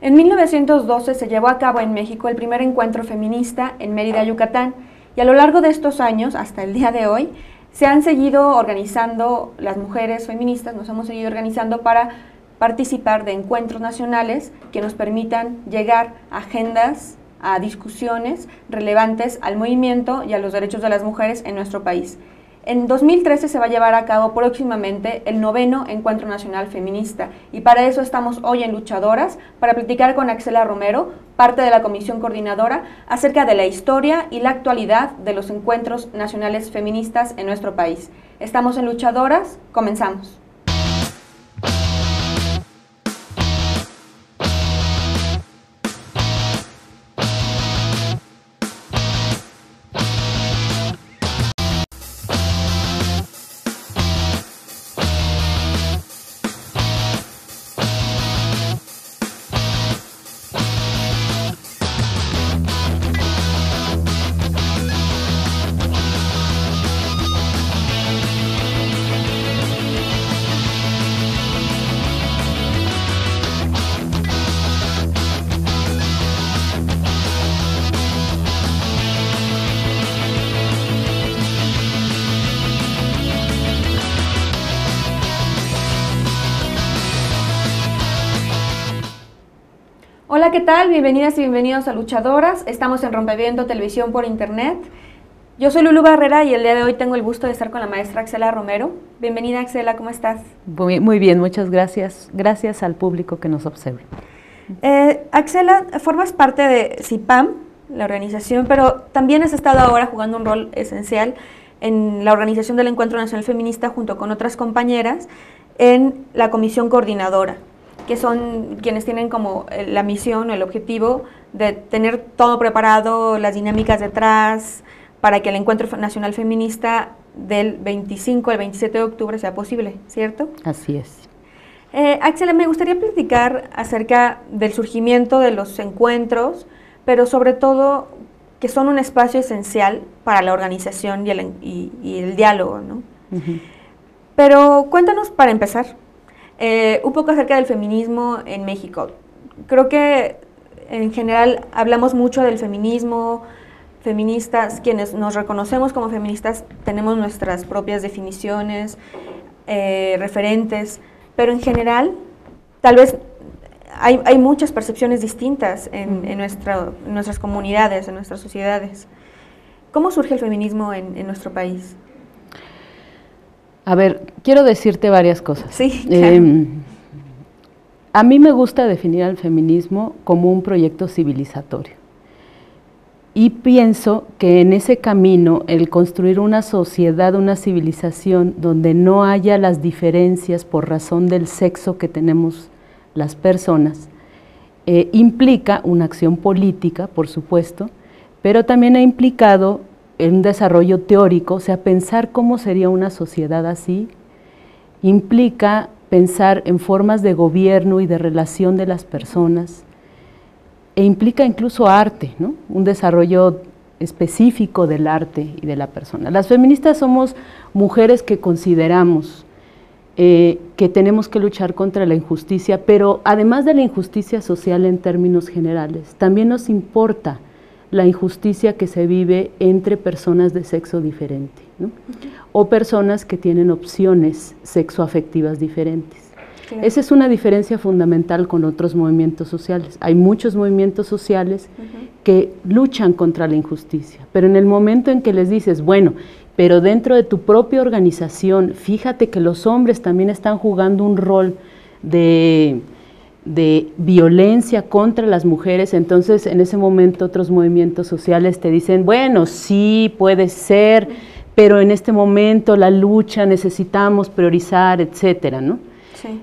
En 1912 se llevó a cabo en México el primer encuentro feminista en Mérida, Yucatán, y a lo largo de estos años, hasta el día de hoy, se han seguido organizando, las mujeres feministas nos hemos seguido organizando para participar de encuentros nacionales que nos permitan llegar a agendas, a discusiones relevantes al movimiento y a los derechos de las mujeres en nuestro país. En 2013 se va a llevar a cabo próximamente el 9º Encuentro Nacional Feminista y para eso estamos hoy en Luchadoras para platicar con Axela Romero, parte de la Comisión Coordinadora, acerca de la historia y la actualidad de los encuentros nacionales feministas en nuestro país. Estamos en Luchadoras, comenzamos. Hola, ¿qué tal? Bienvenidas y bienvenidos a Luchadoras. Estamos en Rompeviento Televisión por Internet. Yo soy Lulu Barrera y el día de hoy tengo el gusto de estar con la maestra Axela Romero. Bienvenida, Axela, ¿cómo estás? Muy bien, muchas gracias. Gracias al público que nos observa. Axela, formas parte de CIPAM, la organización, pero también has estado ahora jugando un rol esencial en la organización del Encuentro Nacional Feminista junto con otras compañeras en la Comisión Coordinadora, que son quienes tienen como la misión o el objetivo de tener todo preparado, las dinámicas detrás, para que el Encuentro Nacional Feminista del 25 al 27 de octubre sea posible, ¿cierto? Así es. Axela, me gustaría platicar acerca del surgimiento de los encuentros, pero sobre todo que son un espacio esencial para la organización y el diálogo, ¿no? Pero cuéntanos para empezar, un poco acerca del feminismo en México. Creo que en general hablamos mucho del feminismo, feministas, quienes nos reconocemos como feministas tenemos nuestras propias definiciones, referentes, pero en general tal vez hay muchas percepciones distintas en nuestras comunidades, en nuestras sociedades. ¿Cómo surge el feminismo en nuestro país? A ver, quiero decirte varias cosas. Sí, claro. A mí me gusta definir al feminismo como un proyecto civilizatorio. Y pienso que en ese camino, el construir una sociedad, una civilización donde no haya las diferencias por razón del sexo que tenemos las personas, implica una acción política, por supuesto, pero también ha implicado un desarrollo teórico, o sea, pensar cómo sería una sociedad así, implica pensar en formas de gobierno y de relación de las personas, e implica incluso arte, ¿no? Un desarrollo específico del arte y de la persona. Las feministas somos mujeres que consideramos que tenemos que luchar contra la injusticia, pero además de la injusticia social en términos generales, también nos importa la injusticia que se vive entre personas de sexo diferente, ¿no? O personas que tienen opciones sexoafectivas diferentes. Claro. Esa es una diferencia fundamental con otros movimientos sociales. Hay muchos movimientos sociales que luchan contra la injusticia, pero en el momento en que les dices, bueno, pero dentro de tu propia organización, fíjate que los hombres también están jugando un rol de violencia contra las mujeres, entonces en ese momento otros movimientos sociales te dicen, bueno, sí, puede ser, pero en este momento la lucha necesitamos priorizar, etcétera, ¿no? Sí.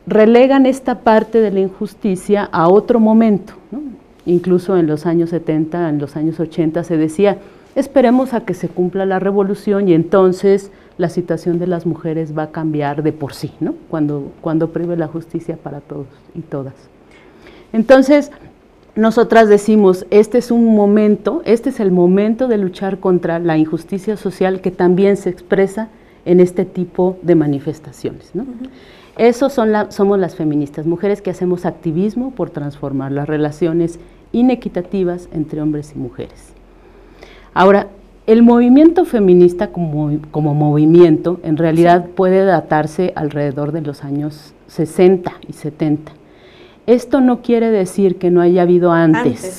Relegan esta parte de la injusticia a otro momento, ¿no? Incluso en los años 70, en los años 80 se decía, esperemos a que se cumpla la revolución y entonces la situación de las mujeres va a cambiar de por sí, ¿no? Cuando prive la justicia para todos y todas. Entonces, nosotras decimos, este es el momento de luchar contra la injusticia social que también se expresa en este tipo de manifestaciones, ¿no? Eso somos las feministas, mujeres que hacemos activismo por transformar las relaciones inequitativas entre hombres y mujeres. Ahora, el movimiento feminista como movimiento en realidad puede datarse alrededor de los años 60 y 70. Esto no quiere decir que no haya habido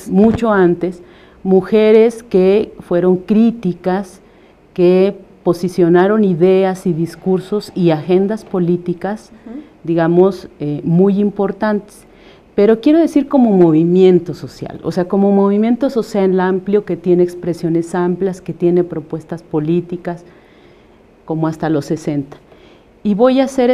mucho antes, mujeres que fueron críticas, que posicionaron ideas y discursos y agendas políticas, digamos, muy importantes. Pero quiero decir como movimiento social, o sea, como movimiento social amplio que tiene expresiones amplias, que tiene propuestas políticas, como hasta los 60. Y voy a hacer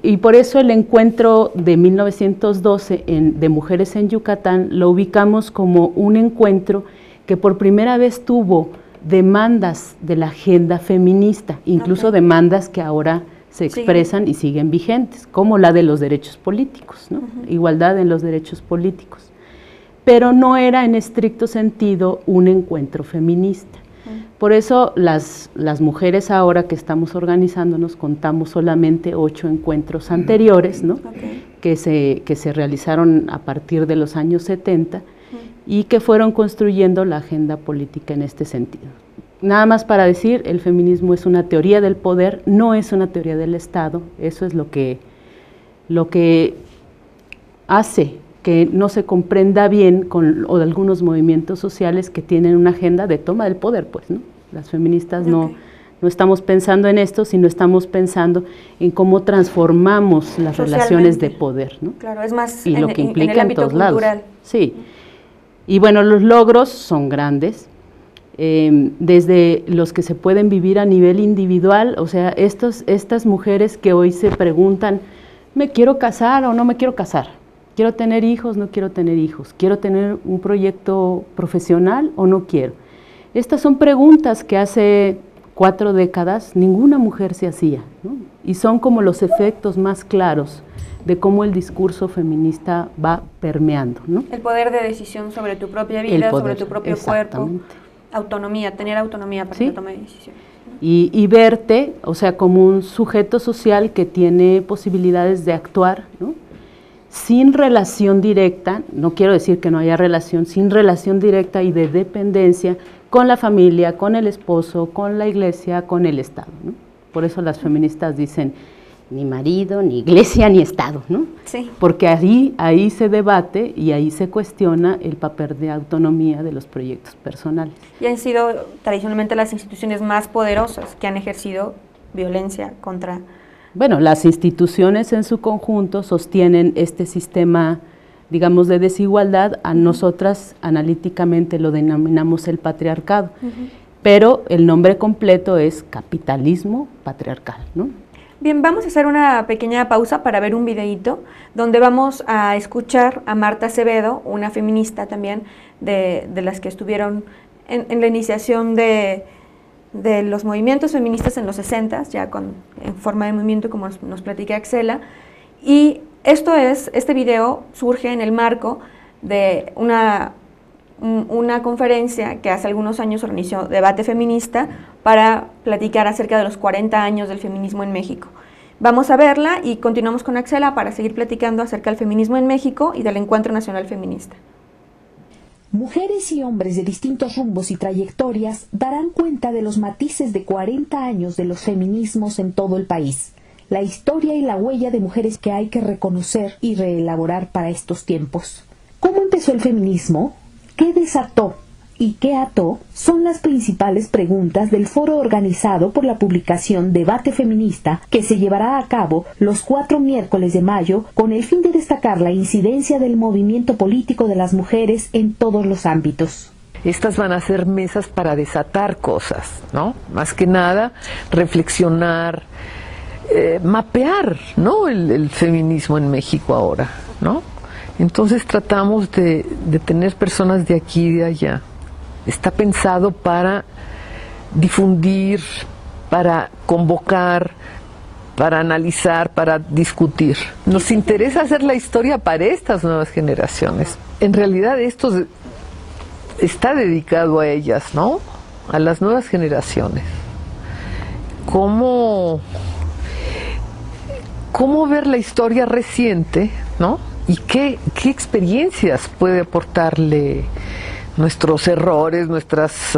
y por eso el encuentro de 1912 de mujeres en Yucatán lo ubicamos como un encuentro que por primera vez tuvo demandas de la agenda feminista, incluso demandas que ahora se expresan y siguen vigentes, como la de los derechos políticos, ¿no? Igualdad en los derechos políticos. Pero no era en estricto sentido un encuentro feminista. Por eso las mujeres ahora que estamos organizándonos contamos solamente 8 encuentros anteriores, ¿no? Que se realizaron a partir de los años 70 y que fueron construyendo la agenda política en este sentido. Nada más para decir, el feminismo es una teoría del poder, no es una teoría del Estado, eso es lo que hace que no se comprenda bien o de algunos movimientos sociales que tienen una agenda de toma del poder, pues, ¿no? Las feministas no estamos pensando en esto, sino estamos pensando en cómo transformamos las relaciones de poder, ¿no? Claro, es más y lo que implica en el ámbito cultural. Lados. Sí, y bueno, los logros son grandes, desde los que se pueden vivir a nivel individual, o sea, estas mujeres que hoy se preguntan, ¿me quiero casar o no me quiero casar? ¿Quiero tener hijos? ¿No quiero tener hijos? ¿Quiero tener un proyecto profesional o no quiero? Estas son preguntas que hace 4 décadas ninguna mujer se hacía, ¿no? Y son como los efectos más claros de cómo el discurso feminista va permeando, ¿no? El poder de decisión sobre tu propia vida, sobre tu propio cuerpo. Autonomía, tener autonomía para la toma de decisiones. Y verte, o sea, como un sujeto social que tiene posibilidades de actuar, ¿no? Sin relación directa, no quiero decir que no haya relación, sin relación directa y de dependencia con la familia, con el esposo, con la iglesia, con el Estado, ¿no? Por eso las feministas dicen, ni marido, ni iglesia, ni Estado, ¿no? Sí. Porque ahí se debate y ahí se cuestiona el papel de autonomía de los proyectos personales. Y han sido tradicionalmente las instituciones más poderosas que han ejercido violencia contra... Bueno, las instituciones en su conjunto sostienen este sistema, digamos, de desigualdad. A nosotras analíticamente lo denominamos el patriarcado, pero el nombre completo es capitalismo patriarcal, ¿no? Bien, vamos a hacer una pequeña pausa para ver un videíto donde vamos a escuchar a Marta Acevedo, una feminista también de las que estuvieron en la iniciación de los movimientos feministas en los 60, ya en forma de movimiento, como nos platica Axela. Y este video surge en el marco de una conferencia que hace algunos años organizó Debate Feminista para platicar acerca de los 40 años del feminismo en México. Vamos a verla y continuamos con Axela para seguir platicando acerca del feminismo en México y del Encuentro Nacional Feminista. Mujeres y hombres de distintos rumbos y trayectorias darán cuenta de los matices de 40 años de los feminismos en todo el país, la historia y la huella de mujeres que hay que reconocer y reelaborar para estos tiempos. ¿Cómo empezó el feminismo? ¿Qué desató y qué ató? Son las principales preguntas del foro organizado por la publicación Debate Feminista, que se llevará a cabo los 4 miércoles de mayo con el fin de destacar la incidencia del movimiento político de las mujeres en todos los ámbitos. Estas van a ser mesas para desatar cosas, ¿no? Más que nada, reflexionar, mapear, ¿no? El feminismo en México ahora, ¿no? Entonces tratamos de tener personas de aquí y de allá. Está pensado para difundir, para convocar, para analizar, para discutir. Nos interesa hacer la historia para estas nuevas generaciones. En realidad esto está dedicado a ellas, ¿no? A las nuevas generaciones. ¿Cómo cómo ver la historia reciente, ¿no? Y qué experiencias puede aportarle nuestros errores, nuestras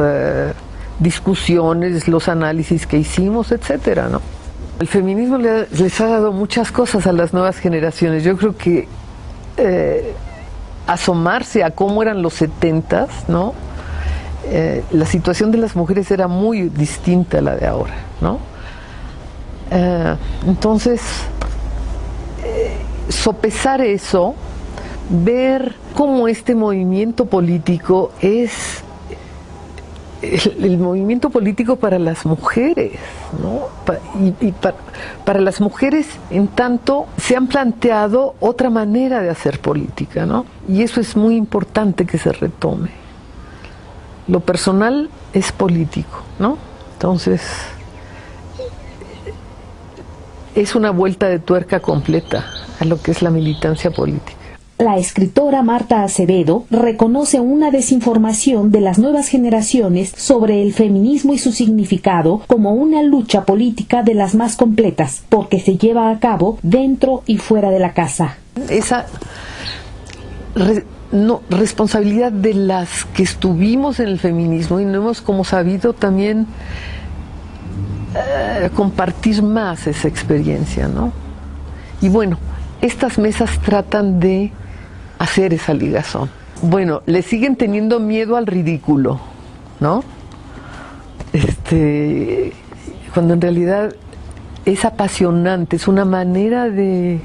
discusiones, los análisis que hicimos, etcétera, ¿no? El feminismo les ha dado muchas cosas a las nuevas generaciones. Yo creo que asomarse a cómo eran los 70s, ¿no? La situación de las mujeres era muy distinta a la de ahora, ¿no? Entonces, sopesar eso, ver cómo este movimiento político es el movimiento político para las mujeres, ¿no? Para las mujeres, en tanto, se han planteado otra manera de hacer política, ¿no? Y eso es muy importante que se retome. Lo personal es político, ¿no? Entonces, es una vuelta de tuerca completa a lo que es la militancia política. La escritora Marta Acevedo reconoce una desinformación de las nuevas generaciones sobre el feminismo y su significado como una lucha política de las más completas, porque se lleva a cabo dentro y fuera de la casa. Esa responsabilidad de las que estuvimos en el feminismo y no hemos como sabido también compartir más esa experiencia, ¿no? Y bueno, estas mesas tratan de hacer esa ligazón. Bueno, le siguen teniendo miedo al ridículo, ¿no? Cuando en realidad es apasionante, es una manera de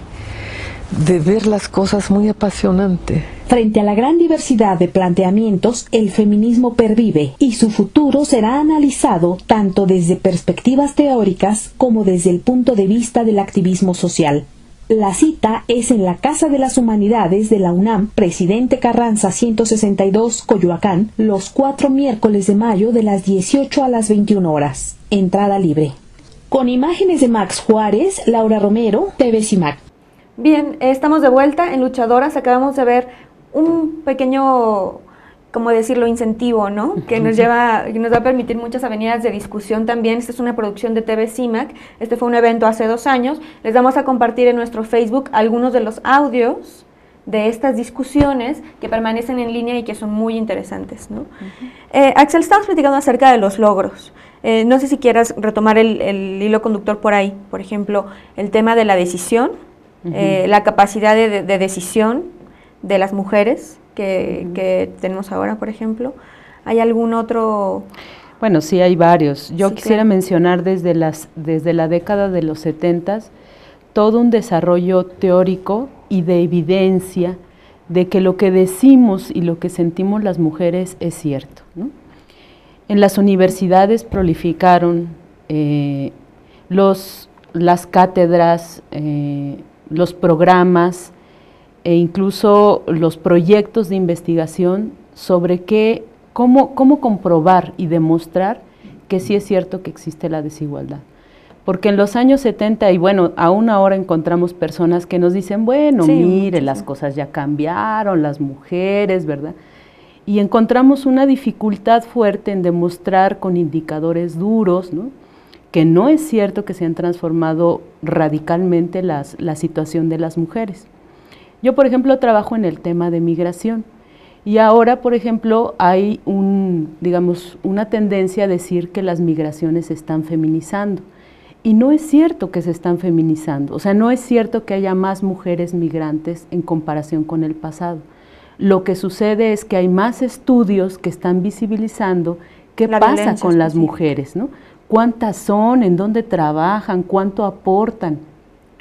ver las cosas muy apasionante. Frente a la gran diversidad de planteamientos, el feminismo pervive y su futuro será analizado tanto desde perspectivas teóricas como desde el punto de vista del activismo social. La cita es en la Casa de las Humanidades de la UNAM, Presidente Carranza 162, Coyoacán, los 4 miércoles de mayo de las 18 a las 21 horas. Entrada libre. Con imágenes de Max Juárez, Laura Romero, TV CIMAC. Bien, estamos de vuelta en Luchadoras. Acabamos de ver un pequeño, ¿cómo decirlo?, incentivo, ¿no? Que nos va a permitir muchas avenidas de discusión también. Esta es una producción de TV CIMAC. Este fue un evento hace 2 años. Les vamos a compartir en nuestro Facebook algunos de los audios de estas discusiones que permanecen en línea y que son muy interesantes, ¿no? Axel, estamos platicando acerca de los logros. No sé si quieras retomar el hilo conductor por ahí. Por ejemplo, el tema de la decisión, la capacidad de decisión de las mujeres que tenemos ahora, por ejemplo. ¿Hay algún otro? Bueno, sí, hay varios. Yo quisiera claro. mencionar desde la década de los 70s todo un desarrollo teórico y de evidencia de que lo que decimos y lo que sentimos las mujeres es cierto, ¿no? En las universidades prolificaron las cátedras, los programas e incluso los proyectos de investigación sobre cómo comprobar y demostrar que sí es cierto que existe la desigualdad. Porque en los años 70, y bueno, aún ahora encontramos personas que nos dicen, bueno, sí, mire, las cosas ya cambiaron, las mujeres, ¿verdad? Y encontramos una dificultad fuerte en demostrar con indicadores duros, ¿no?, que no es cierto que se han transformado radicalmente la situación de las mujeres. Yo, por ejemplo, trabajo en el tema de migración y ahora, por ejemplo, hay una tendencia a decir que las migraciones se están feminizando y no es cierto que se están feminizando, o sea, no es cierto que haya más mujeres migrantes en comparación con el pasado. Lo que sucede es que hay más estudios que están visibilizando qué pasa con las mujeres, ¿no? Cuántas son, en dónde trabajan, cuánto aportan.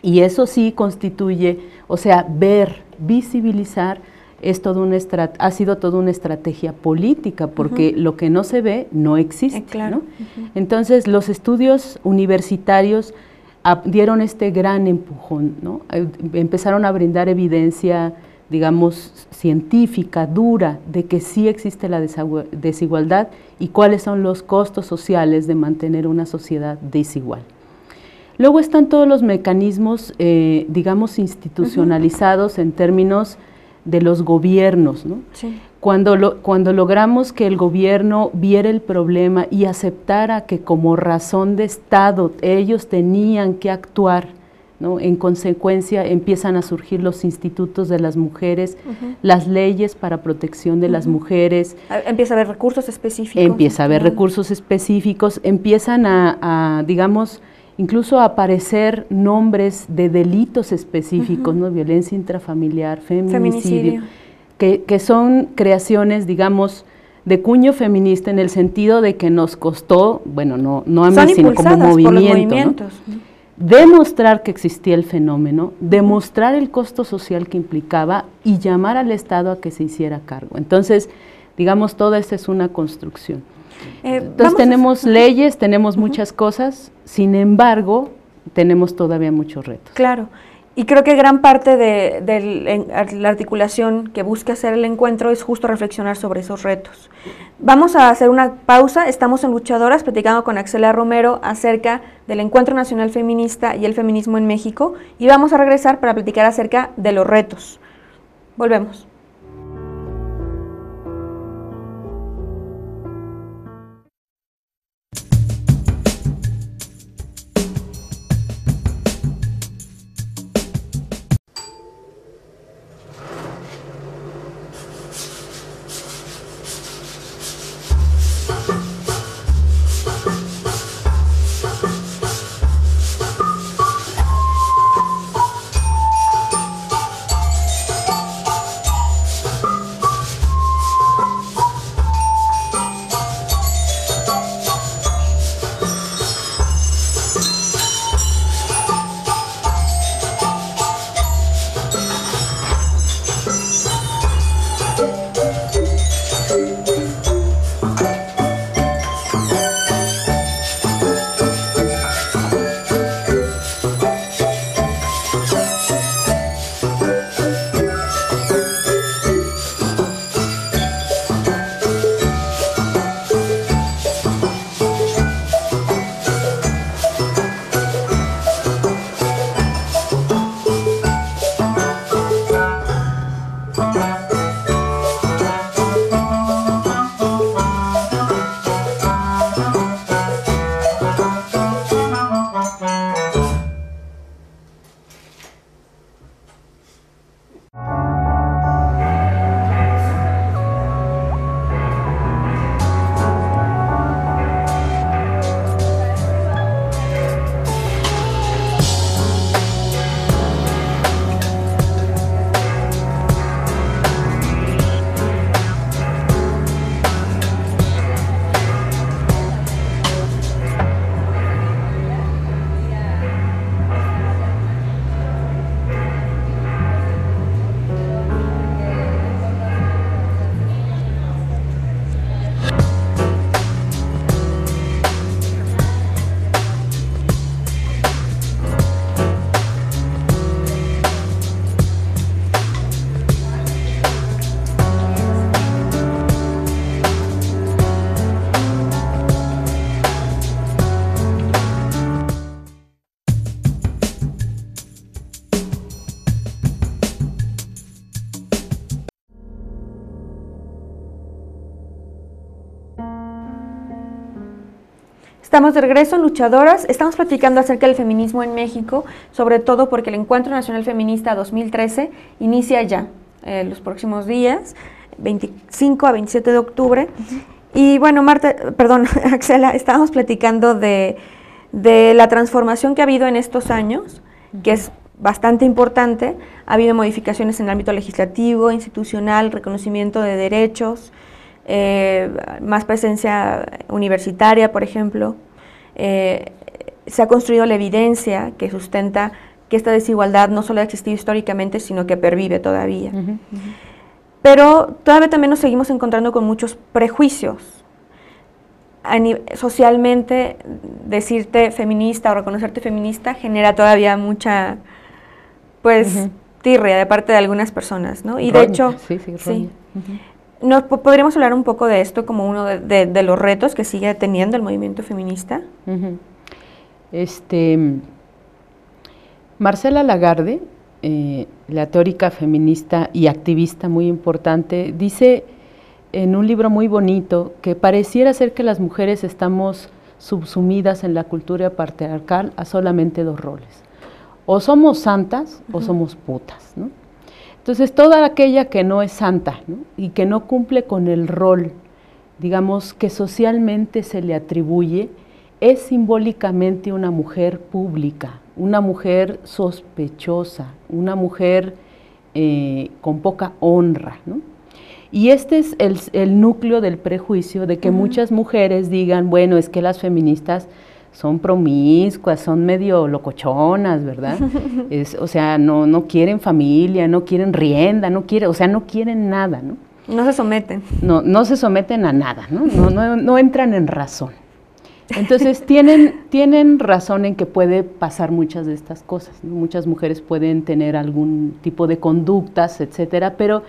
Y eso sí constituye, o sea, visibilizar, ha sido toda una estrategia política, porque lo que no se ve no existe, claro. ¿no? Entonces, los estudios universitarios dieron este gran empujón, ¿no? Empezaron a brindar evidencia, digamos, científica, dura, de que sí existe la desigualdad y cuáles son los costos sociales de mantener una sociedad desigual. Luego están todos los mecanismos, digamos, institucionalizados en términos de los gobiernos, ¿no? Sí. Cuando logramos que el gobierno viera el problema y aceptara que como razón de Estado ellos tenían que actuar ¿no? En consecuencia empiezan a surgir los institutos de las mujeres, las leyes para protección de las mujeres. Empieza a haber recursos específicos. Empieza a haber recursos específicos, empiezan digamos, incluso a aparecer nombres de delitos específicos, ¿no? Violencia intrafamiliar, feminicidio. Que son creaciones, digamos, de cuño feminista en el sentido de que nos costó, bueno, no a mí, sino como movimiento, ¿no? Demostrar que existía el fenómeno, demostrar el costo social que implicaba y llamar al Estado a que se hiciera cargo. Entonces, digamos, toda esta es una construcción. Entonces tenemos leyes, tenemos muchas cosas, sin embargo, tenemos todavía muchos retos. Claro, y creo que gran parte de la articulación que busca hacer el encuentro es justo reflexionar sobre esos retos. Vamos a hacer una pausa, estamos en Luchadoras platicando con Axela Romero acerca del Encuentro Nacional Feminista y el feminismo en México, y vamos a regresar para platicar acerca de los retos. Volvemos. Estamos de regreso en Luchadoras, estamos platicando acerca del feminismo en México, sobre todo porque el Encuentro Nacional Feminista 2013 inicia ya los próximos días, 25 a 27 de octubre. Y bueno, Axela, estábamos platicando de la transformación que ha habido en estos años, que es bastante importante. Ha habido modificaciones en el ámbito legislativo, institucional, reconocimiento de derechos, más presencia universitaria, por ejemplo. Se ha construido la evidencia que sustenta que esta desigualdad no solo ha existido históricamente, sino que pervive todavía. Pero todavía también nos seguimos encontrando con muchos prejuicios. Socialmente, decirte feminista o reconocerte feminista genera todavía mucha, tirria de parte de algunas personas, ¿no? Y de hecho, ¿podríamos hablar un poco de esto como uno de los retos que sigue teniendo el movimiento feminista? Marcela Lagarde, la teórica feminista y activista muy importante, dice en un libro muy bonito que pareciera ser que las mujeres estamos subsumidas en la cultura patriarcal a solamente dos roles, o somos santas o somos putas, ¿no? Entonces, toda aquella que no es santa, ¿no? Y que no cumple con el rol, digamos, que socialmente se le atribuye, es simbólicamente una mujer pública, una mujer sospechosa, una mujer con poca honra, ¿no? Y este es el núcleo del prejuicio de que muchas mujeres digan, bueno, es que las feministas son promiscuas, son medio locochonas, ¿verdad? O sea, no quieren familia, no quieren rienda, no quieren nada, ¿no? No se someten. No se someten a nada, ¿no? No entran en razón. Entonces, tienen razón en que puede pasar muchas de estas cosas, ¿no? Muchas mujeres pueden tener algún tipo de conductas, etcétera, pero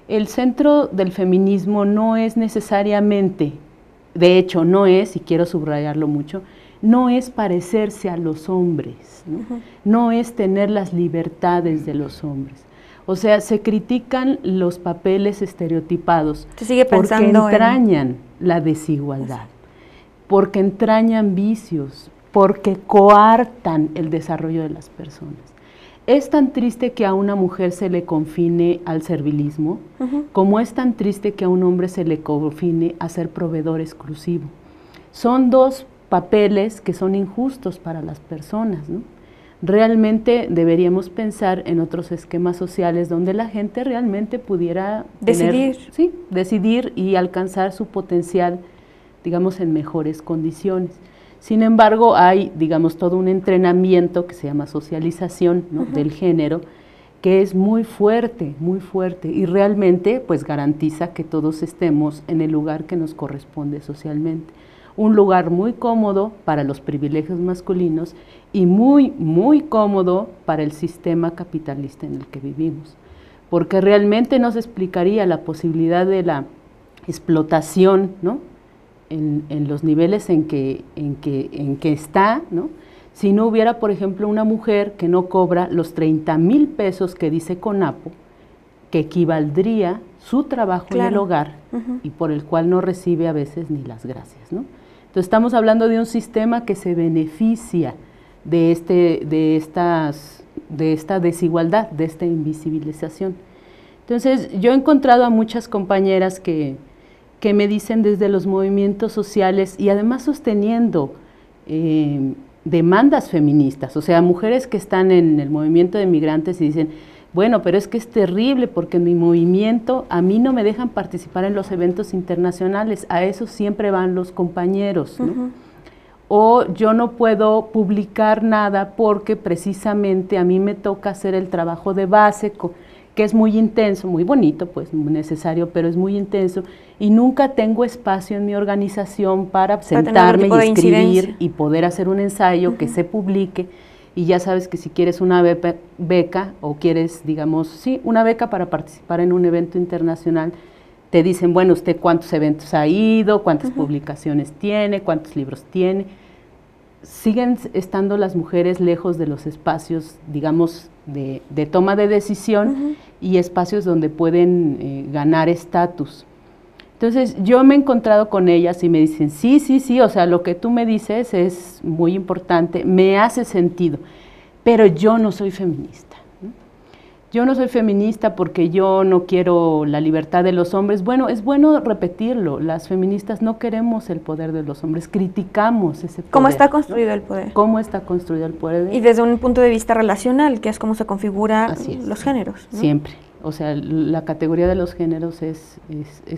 el centro del feminismo no es necesariamente, de hecho no es, y quiero subrayarlo mucho, no es parecerse a los hombres, ¿no? No es tener las libertades de los hombres. O sea, se critican los papeles estereotipados porque entrañan la desigualdad, porque entrañan vicios, porque coartan el desarrollo de las personas. Es tan triste que a una mujer se le confine al servilismo, como es tan triste que a un hombre se le confine a ser proveedor exclusivo. Son dos papeles que son injustos para las personas, ¿no? Realmente deberíamos pensar en otros esquemas sociales donde la gente realmente pudiera decidir y alcanzar su potencial, digamos, en mejores condiciones. Sin embargo, hay, digamos, todo un entrenamiento que se llama socialización, ¿no? Del género, que es muy fuerte y realmente pues garantiza que todos estemos en el lugar que nos corresponde socialmente. Un lugar muy cómodo para los privilegios masculinos y muy cómodo para el sistema capitalista en el que vivimos, porque realmente no se explicaría la posibilidad de la explotación, ¿no? En los niveles en que está, ¿no? Si no hubiera, por ejemplo, una mujer que no cobra los 30,000 pesos que dice CONAPO, que equivaldría su trabajo en el hogar y por el cual no recibe a veces ni las gracias, ¿no? Entonces estamos hablando de un sistema que se beneficia de esta desigualdad, de esta invisibilización. Entonces yo he encontrado a muchas compañeras que me dicen desde los movimientos sociales y además sosteniendo demandas feministas, o sea, mujeres que están en el movimiento de migrantes y dicen, bueno, pero es que es terrible porque en mi movimiento a mí no me dejan participar en los eventos internacionales, a eso siempre van los compañeros, ¿no? O yo no puedo publicar nada porque precisamente a mí me toca hacer el trabajo de base, que es muy intenso, muy bonito, pues muy necesario, pero es muy intenso, y nunca tengo espacio en mi organización para sentarme y escribir y poder hacer un ensayo que se publique. Y ya sabes que si quieres una beca o quieres, digamos, una beca para participar en un evento internacional, te dicen, bueno, ¿usted cuántos eventos ha ido? ¿Cuántas publicaciones tiene? ¿Cuántos libros tiene? Siguen estando las mujeres lejos de los espacios, digamos, de toma de decisión y espacios donde pueden ganar estatus. Entonces, yo me he encontrado con ellas y me dicen, sí, o sea, lo que tú me dices es muy importante, me hace sentido, pero yo no soy feminista, ¿no? Yo no soy feminista porque yo no quiero la libertad de los hombres. Bueno, es bueno repetirlo, las feministas no queremos el poder de los hombres, criticamos ese poder. ¿Cómo está construido el poder? ¿Cómo está construido el poder? Y desde un punto de vista relacional, que es cómo se configuran los géneros, ¿no? Siempre. O sea, la categoría de los géneros es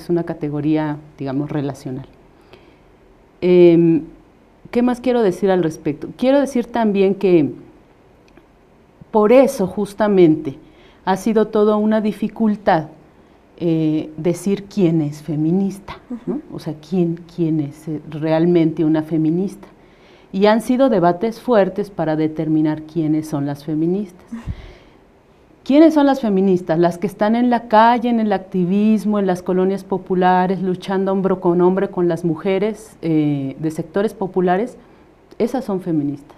una categoría, digamos, relacional. ¿Qué más quiero decir al respecto? Quiero decir también que por eso justamente ha sido toda una dificultad decir quién es feminista, ¿no? O sea, quién es realmente una feminista. Y han sido debates fuertes para determinar quiénes son las feministas. ¿Quiénes son las feministas? Las que están en la calle, en el activismo, en las colonias populares, luchando hombro con hombro con las mujeres de sectores populares, esas son feministas.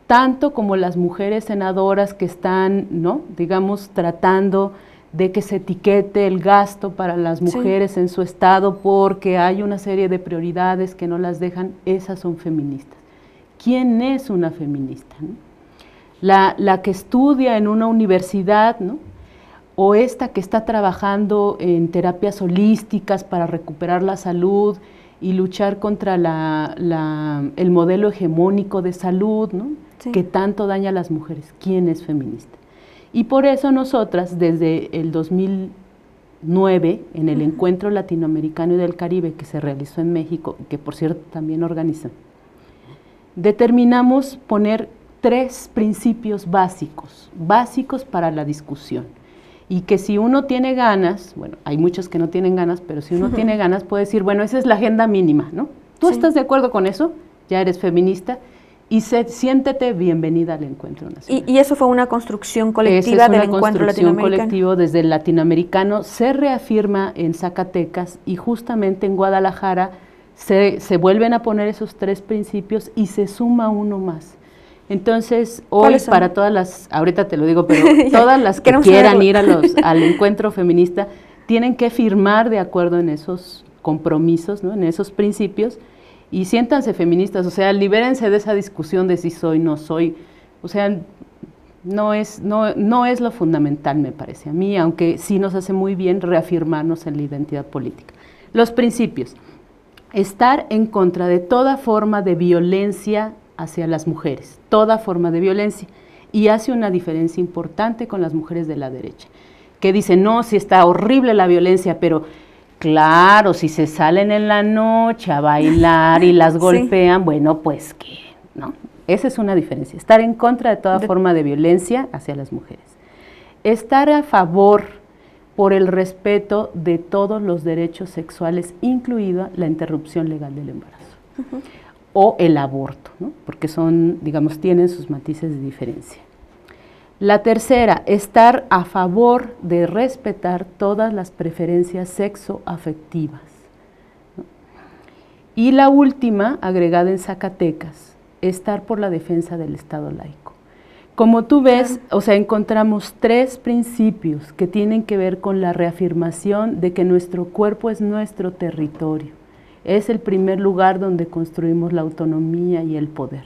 Tanto como las mujeres senadoras que están, ¿no?, digamos, tratando de que se etiquete el gasto para las mujeres en su estado porque hay una serie de prioridades que no las dejan, esas son feministas. ¿Quién es una feminista, ¿no? la que estudia en una universidad, ¿no? O esta que está trabajando en terapias holísticas para recuperar la salud y luchar contra el modelo hegemónico de salud, ¿no? Sí. Que tanto daña a las mujeres. ¿Quién es feminista? Y por eso nosotras, desde el 2009, en el Encuentro Latinoamericano y del Caribe que se realizó en México, que por cierto también organizó, determinamos poner 3 principios básicos para la discusión. Y que si uno tiene ganas, bueno, hay muchos que no tienen ganas, pero si uno tiene ganas puede decir, bueno, esa es la agenda mínima, ¿no? ¿Tú estás de acuerdo con eso? Ya eres feminista y siéntete bienvenida al Encuentro Nacional. Y eso fue una construcción colectiva del Encuentro Latinoamericano. Es una construcción colectiva desde el latinoamericano, se reafirma en Zacatecas y justamente en Guadalajara se vuelven a poner esos 3 principios y se suma uno más. Entonces, hoy para todas las, ahorita te lo digo, pero todas las que quieran ir al encuentro feminista, tienen que firmar de acuerdo en esos compromisos, ¿no? En esos principios, y siéntanse feministas, o sea, libérense de esa discusión de si soy, no soy, o sea, no es lo fundamental, me parece a mí, aunque sí nos hace muy bien reafirmarnos en la identidad política. Los principios: estar en contra de toda forma de violencia hacia las mujeres, toda forma de violencia, y hace una diferencia importante con las mujeres de la derecha, que dicen, no, si está horrible la violencia, pero claro, si se salen en la noche a bailar y las golpean, bueno, pues qué, ¿no? Esa es una diferencia, estar en contra de toda forma de violencia hacia las mujeres. Estar a favor por el respeto de todos los derechos sexuales, incluida la interrupción legal del embarazo. O el aborto, ¿no? Porque son, digamos, tienen sus matices de diferencia. La tercera, estar a favor de respetar todas las preferencias sexoafectivas, ¿no? Y la última, agregada en Zacatecas, estar por la defensa del Estado laico. Como tú ves, o sea, encontramos 3 principios que tienen que ver con la reafirmación de que nuestro cuerpo es nuestro territorio. Es el primer lugar donde construimos la autonomía y el poder.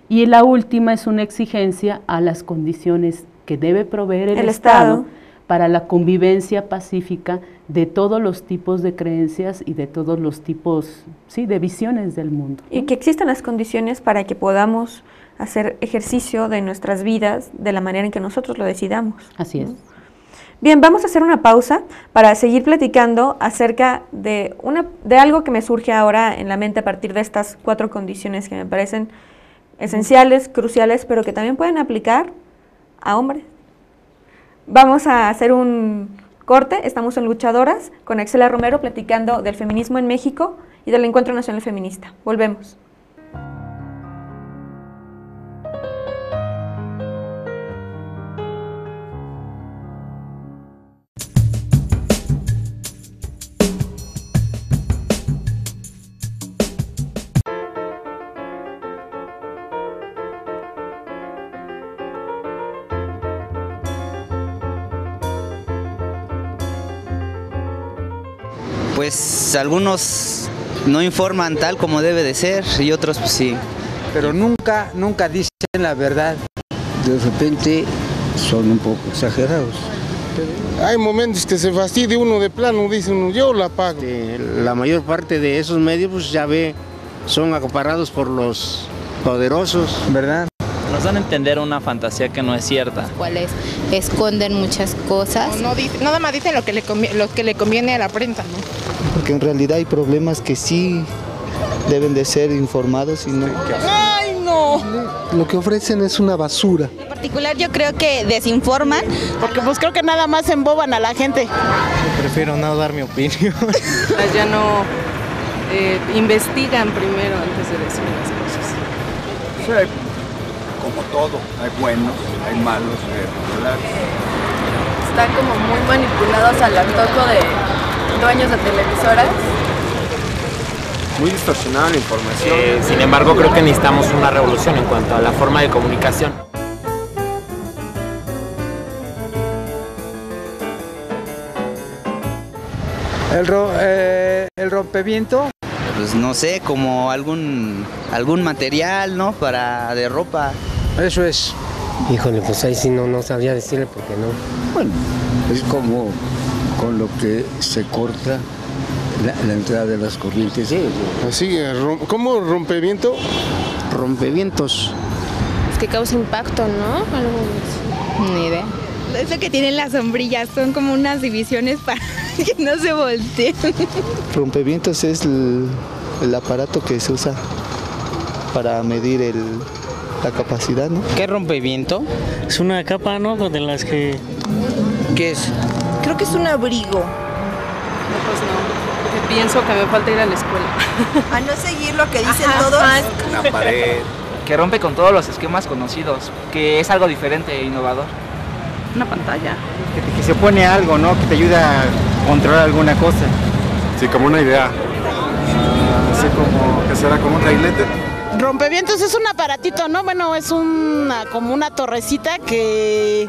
Y la última es una exigencia a las condiciones que debe proveer el Estado para la convivencia pacífica de todos los tipos de creencias y de todos los tipos, sí, de visiones del mundo, ¿no? Y que existan las condiciones para que podamos hacer ejercicio de nuestras vidas de la manera en que nosotros lo decidamos. Así es. Bien, vamos a hacer una pausa para seguir platicando acerca de algo que me surge ahora en la mente a partir de estas 4 condiciones que me parecen esenciales, cruciales, pero que también pueden aplicar a hombres. Vamos a hacer un corte, estamos en Luchadoras con Axela Romero platicando del feminismo en México y del Encuentro Nacional Feminista. Volvemos. Pues algunos no informan tal como debe de ser y otros pues sí. Pero nunca dicen la verdad. De repente son un poco exagerados. Hay momentos que se fastidia uno de plano, dice uno, yo la pago. La mayor parte de esos medios, pues ya ve, son acaparados por los poderosos, ¿verdad? Nos dan a entender una fantasía que no es cierta. Cuáles esconden muchas cosas. Nada más dicen lo que le conviene a la prensa, ¿no? Porque en realidad hay problemas que sí deben de ser informados y no. ¡Ay, no! Lo que ofrecen es una basura. En particular yo creo que desinforman. Porque pues creo que nada más emboban a la gente. Yo prefiero no dar mi opinión. Ya no investigan primero antes de decir las cosas. Sí, como todo, hay buenos, hay malos, hay regulares. Están como muy manipulados al antojo de dueños de televisoras. Muy distorsionada la información. Sin embargo, creo que necesitamos una revolución en cuanto a la forma de comunicación. El rompeviento. Pues no sé, como algún material, ¿no? De ropa. Eso es. Híjole, pues ahí sí no sabría decirle porque no. Bueno, es como con lo que se corta la entrada de las corrientes. Así, ¿cómo rompeviento? Rompevientos. Es que causa impacto, ¿no? Algo así. Ni idea. Es lo que tienen las sombrillas, son como unas divisiones para que no se volteen. Rompevientos es el aparato que se usa para medir la capacidad, ¿no? ¿Qué rompeviento? Es una capa, ¿no? De las que... ¿Qué es? Creo que es un abrigo. No, pues no, porque pienso que me falta ir a la escuela. A no seguir lo que dicen todos. Una pared. Que rompe con todos los esquemas conocidos, que es algo diferente e innovador. Una pantalla. Que se opone a algo, ¿no? Que te ayuda a controlar alguna cosa. Sí, como una idea. Así como que será como un trailete. Rompevientos es un aparatito, ¿no? Bueno, es como una torrecita que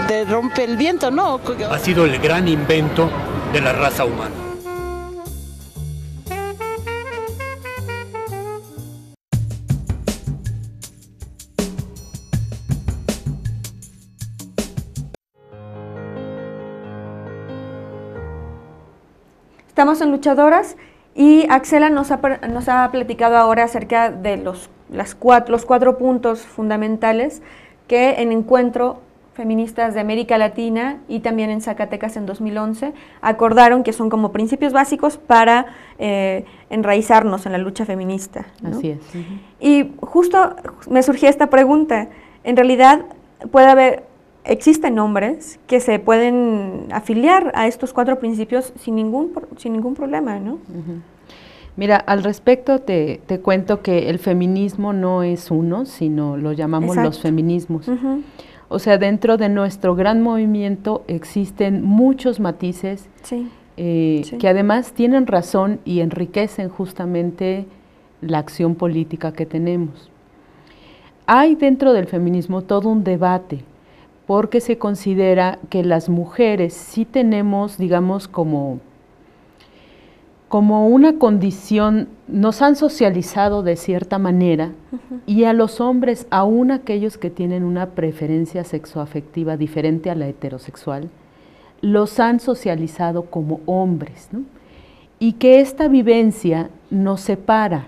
te rompe el viento, ¿no? Ha sido el gran invento de la raza humana. Estamos en Luchadoras y Axela nos ha platicado ahora acerca de los 4 puntos fundamentales que en Encuentro Feministas de América Latina y también en Zacatecas en 2011 acordaron que son como principios básicos para enraizarnos en la lucha feminista, ¿no? Así es. Y justo me surgió esta pregunta. En realidad existen hombres que se pueden afiliar a estos 4 principios sin ningún problema, ¿no? Mira, al respecto te cuento que el feminismo no es uno, sino lo llamamos Exacto. los feminismos. O sea, dentro de nuestro gran movimiento existen muchos matices sí. Que además tienen razón y enriquecen justamente la acción política que tenemos. Hay dentro del feminismo todo un debate, porque se considera que las mujeres sí tenemos, digamos, como una condición, nos han socializado de cierta manera, y a los hombres, aún aquellos que tienen una preferencia sexoafectiva diferente a la heterosexual, los han socializado como hombres, ¿no? Y que esta vivencia nos separa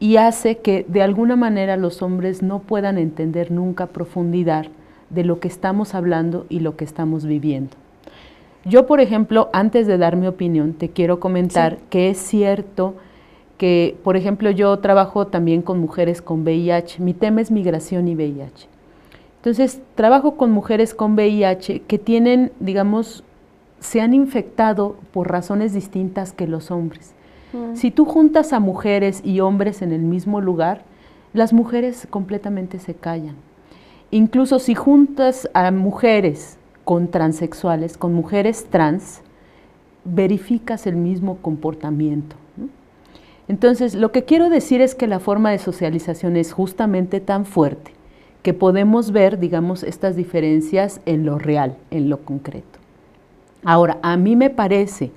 y hace que de alguna manera los hombres no puedan entender nunca a profundidad de lo que estamos hablando y lo que estamos viviendo. Yo, por ejemplo, antes de dar mi opinión, te quiero comentar que es cierto que, por ejemplo, yo trabajo también con mujeres con VIH, mi tema es migración y VIH. Entonces, trabajo con mujeres con VIH que tienen, digamos, se han infectado por razones distintas que los hombres. Si tú juntas a mujeres y hombres en el mismo lugar, las mujeres completamente se callan. Incluso si juntas a mujeres con transexuales, con mujeres trans, verificas el mismo comportamiento, ¿no? Entonces, lo que quiero decir es que la forma de socialización es justamente tan fuerte que podemos ver, digamos, estas diferencias en lo real, en lo concreto. Ahora, a mí me parece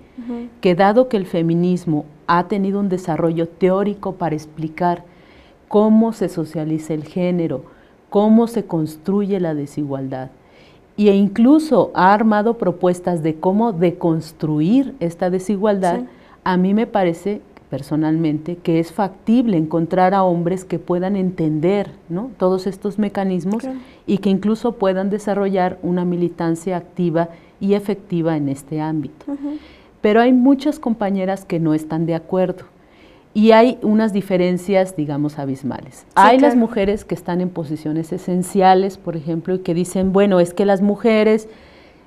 que dado que el feminismo ha tenido un desarrollo teórico para explicar cómo se socializa el género, cómo se construye la desigualdad, e incluso ha armado propuestas de cómo deconstruir esta desigualdad, a mí me parece personalmente que es factible encontrar a hombres que puedan entender, ¿no?, todos estos mecanismos y que incluso puedan desarrollar una militancia activa y efectiva en este ámbito. Pero hay muchas compañeras que no están de acuerdo y hay unas diferencias, digamos, abismales. Hay las mujeres que están en posiciones esenciales, por ejemplo, y que dicen, bueno, es que las mujeres,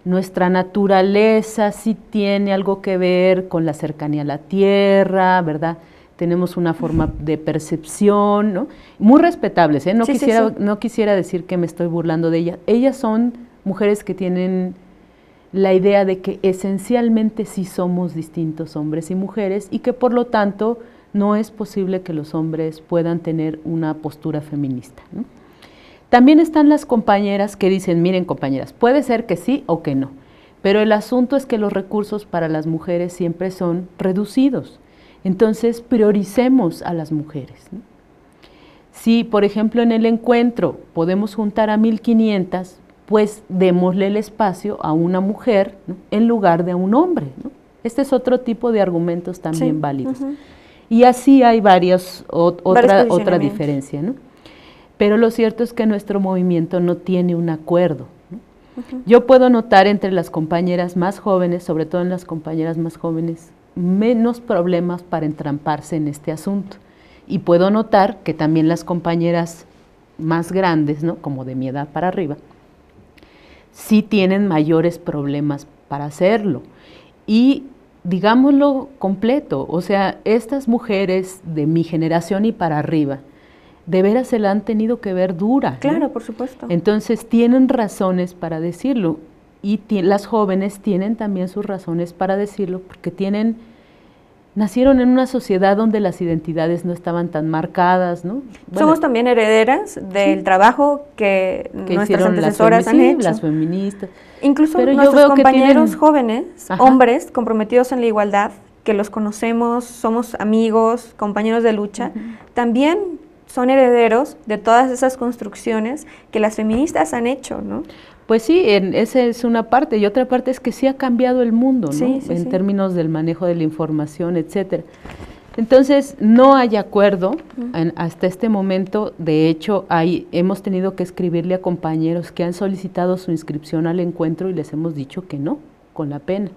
nuestra naturaleza sí tiene algo que ver con la cercanía a la tierra, ¿verdad? Tenemos una forma de percepción, ¿no? Muy respetables, ¿eh? No quisiera decir que me estoy burlando de ellas. Ellas son mujeres que tienen la idea de que esencialmente sí somos distintos hombres y mujeres y que por lo tanto no es posible que los hombres puedan tener una postura feminista, ¿no? También están las compañeras que dicen, miren compañeras, puede ser que sí o que no, pero el asunto es que los recursos para las mujeres siempre son reducidos, entonces prioricemos a las mujeres, ¿no? Si, por ejemplo, en el encuentro podemos juntar a 1500, pues démosle el espacio a una mujer, ¿no?, en lugar de a un hombre, ¿no? Este es otro tipo de argumentos también válidos. Y así hay otra diferencia, ¿no? Pero lo cierto es que nuestro movimiento no tiene un acuerdo, ¿no? Yo puedo notar entre las compañeras más jóvenes, sobre todo en las compañeras más jóvenes, menos problemas para entramparse en este asunto. Y puedo notar que también las compañeras más grandes, ¿no?, como de mi edad para arriba, sí tienen mayores problemas para hacerlo. Y digámoslo completo, o sea, estas mujeres de mi generación y para arriba, de veras se la han tenido que ver dura, ¿no? Claro, por supuesto. Entonces tienen razones para decirlo, y las jóvenes tienen también sus razones para decirlo, porque nacieron en una sociedad donde las identidades no estaban tan marcadas, ¿no? Bueno, somos también herederas del trabajo que nuestras antecesoras han hecho. Las feministas. Incluso nuestros compañeros jóvenes, hombres comprometidos en la igualdad, que los conocemos, somos amigos, compañeros de lucha, también son herederos de todas esas construcciones que las feministas han hecho, ¿no? Pues sí, esa es una parte, y otra parte es que sí ha cambiado el mundo, ¿no? En términos del manejo de la información, etcétera. Entonces, no hay acuerdo hasta este momento. De hecho, hemos tenido que escribirle a compañeros que han solicitado su inscripción al encuentro y les hemos dicho que no, con la pena.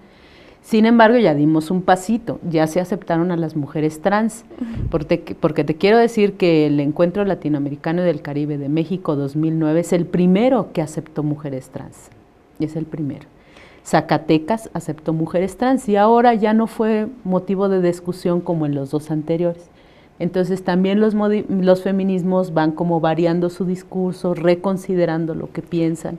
Sin embargo, ya dimos un pasito, ya se aceptaron a las mujeres trans, porque te quiero decir que el Encuentro Latinoamericano y del Caribe de México 2009 es el primero que aceptó mujeres trans, es el primero. Zacatecas aceptó mujeres trans y ahora ya no fue motivo de discusión como en los dos anteriores. Entonces también los feminismos van como variando su discurso, reconsiderando lo que piensan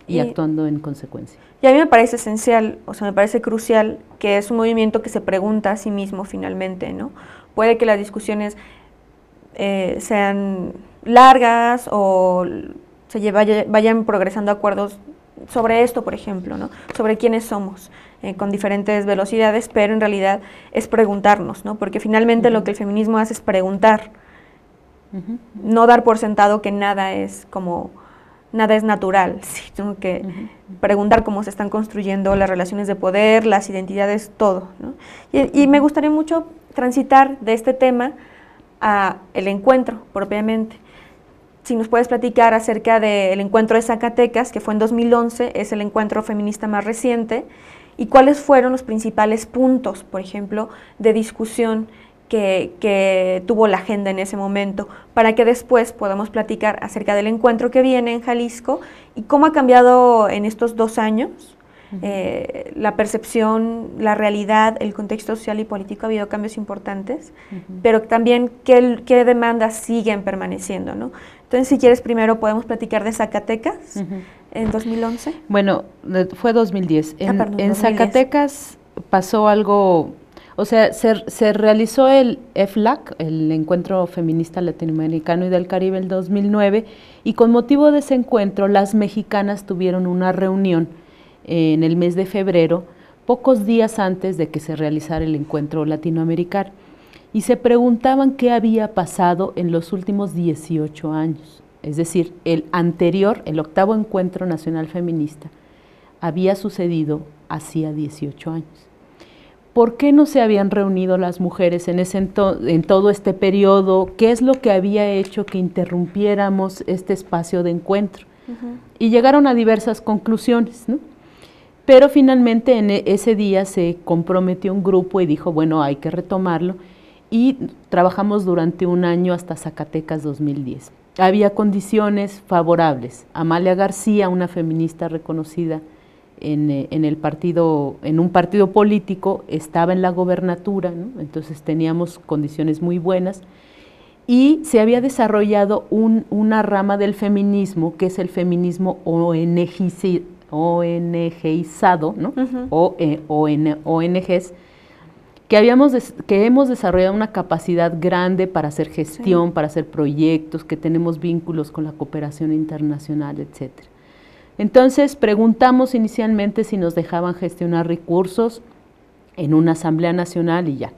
y actuando en consecuencia. Y a mí me parece esencial, o sea, me parece crucial que es un movimiento que se pregunta a sí mismo finalmente, ¿no? Puede que las discusiones sean largas o vayan progresando acuerdos sobre esto, por ejemplo, ¿no? Sobre quiénes somos, con diferentes velocidades, pero en realidad es preguntarnos, ¿no? Porque finalmente lo que el feminismo hace es preguntar, no dar por sentado que nada es natural, sino que preguntar cómo se están construyendo las relaciones de poder, las identidades, todo, ¿no? Y me gustaría mucho transitar de este tema a el encuentro propiamente. Si nos puedes platicar acerca del encuentro de Zacatecas, que fue en 2011, es el encuentro feminista más reciente, y cuáles fueron los principales puntos, por ejemplo, de discusión que tuvo la agenda en ese momento, para que después podamos platicar acerca del encuentro que viene en Jalisco y cómo ha cambiado en estos 2 años la percepción, la realidad, el contexto social y político. Ha habido cambios importantes, pero también qué demandas siguen permaneciendo, ¿no? Entonces, si quieres, primero podemos platicar de Zacatecas en 2011. Bueno, fue 2010. En 2010. Zacatecas pasó algo. O sea, se realizó el EFLAC, el Encuentro Feminista Latinoamericano y del Caribe, el 2009, y con motivo de ese encuentro, las mexicanas tuvieron una reunión en el mes de febrero, pocos días antes de que se realizara el encuentro latinoamericano, y se preguntaban qué había pasado en los últimos 18 años. Es decir, el anterior, el 8º Encuentro Nacional Feminista, había sucedido hacía 18 años. ¿Por qué no se habían reunido las mujeres en todo este periodo? ¿Qué es lo que había hecho que interrumpiéramos este espacio de encuentro? Y llegaron a diversas conclusiones, ¿no? Pero finalmente en ese día se comprometió un grupo y dijo, bueno, hay que retomarlo, y trabajamos durante un año hasta Zacatecas 2010. Había condiciones favorables. Amalia García, una feminista reconocida en un partido político, estaba en la gobernatura, ¿no? Entonces teníamos condiciones muy buenas, y se había desarrollado una rama del feminismo, que es el feminismo ONGizado, ¿no? ONGs, que hemos desarrollado una capacidad grande para hacer gestión, para hacer proyectos, que tenemos vínculos con la cooperación internacional, etcétera. Entonces preguntamos inicialmente si nos dejaban gestionar recursos en una asamblea nacional y ya.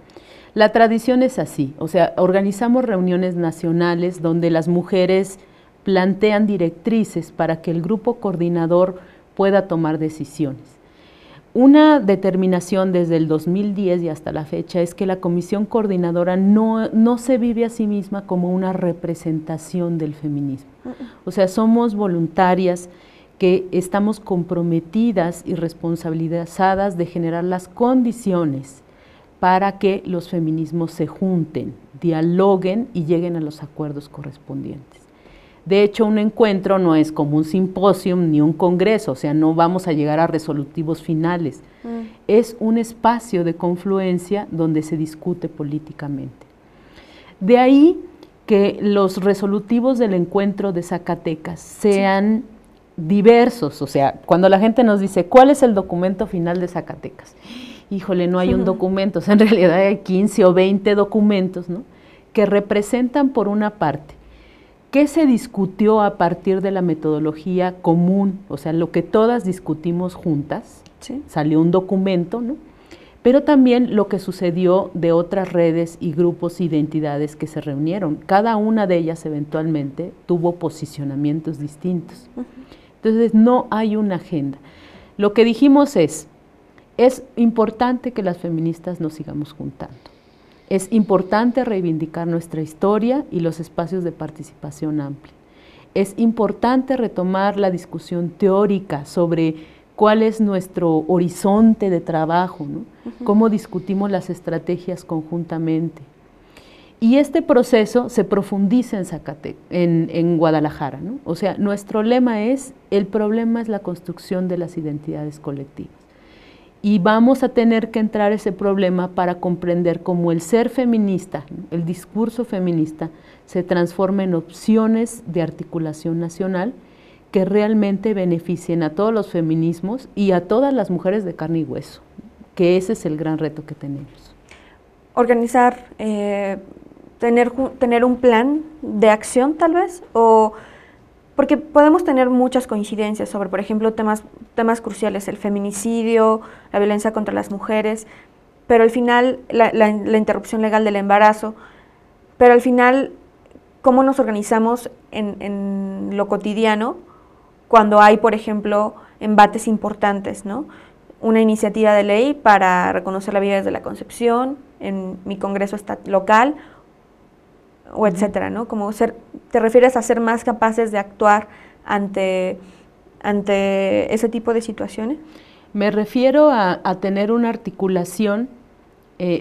La tradición es así, o sea, organizamos reuniones nacionales donde las mujeres plantean directrices para que el grupo coordinador pueda tomar decisiones. Una determinación desde el 2010 y hasta la fecha es que la comisión coordinadora no se vive a sí misma como una representación del feminismo. O sea, somos voluntarias que estamos comprometidas y responsabilizadas de generar las condiciones para que los feminismos se junten, dialoguen y lleguen a los acuerdos correspondientes. De hecho, un encuentro no es como un simposium ni un congreso, o sea, no vamos a llegar a resolutivos finales. Es un espacio de confluencia donde se discute políticamente. De ahí que los resolutivos del encuentro de Zacatecas sean diversos, o sea, cuando la gente nos dice, ¿cuál es el documento final de Zacatecas? Híjole, no hay un documento, o sea, en realidad hay 15 o 20 documentos, ¿no?, que representan por una parte qué se discutió a partir de la metodología común, o sea, lo que todas discutimos juntas, salió un documento, ¿no?, pero también lo que sucedió de otras redes y grupos e identidades que se reunieron. Cada una de ellas eventualmente tuvo posicionamientos distintos. Entonces, no hay una agenda. Lo que dijimos es importante que las feministas nos sigamos juntando. Es importante reivindicar nuestra historia y los espacios de participación amplia. Es importante retomar la discusión teórica sobre cuál es nuestro horizonte de trabajo, ¿no? Cómo discutimos las estrategias conjuntamente. Y este proceso se profundiza en Guadalajara, ¿no? O sea, nuestro lema es, el problema es la construcción de las identidades colectivas. Y vamos a tener que entrar a ese problema para comprender cómo el ser feminista, ¿no?, el discurso feminista, se transforma en opciones de articulación nacional que realmente beneficien a todos los feminismos y a todas las mujeres de carne y hueso, que ese es el gran reto que tenemos. Organizar, tener un plan de acción tal vez, o porque podemos tener muchas coincidencias sobre, por ejemplo, temas cruciales, el feminicidio, la violencia contra las mujeres, pero al final la interrupción legal del embarazo, pero al final, ¿cómo nos organizamos en lo cotidiano cuando hay, por ejemplo, embates importantes, ¿no? Una iniciativa de ley para reconocer la vida desde la concepción en mi congreso local, o etcétera, ¿no? Como ¿te refieres a ser más capaces de actuar ante ese tipo de situaciones? Me refiero a tener una articulación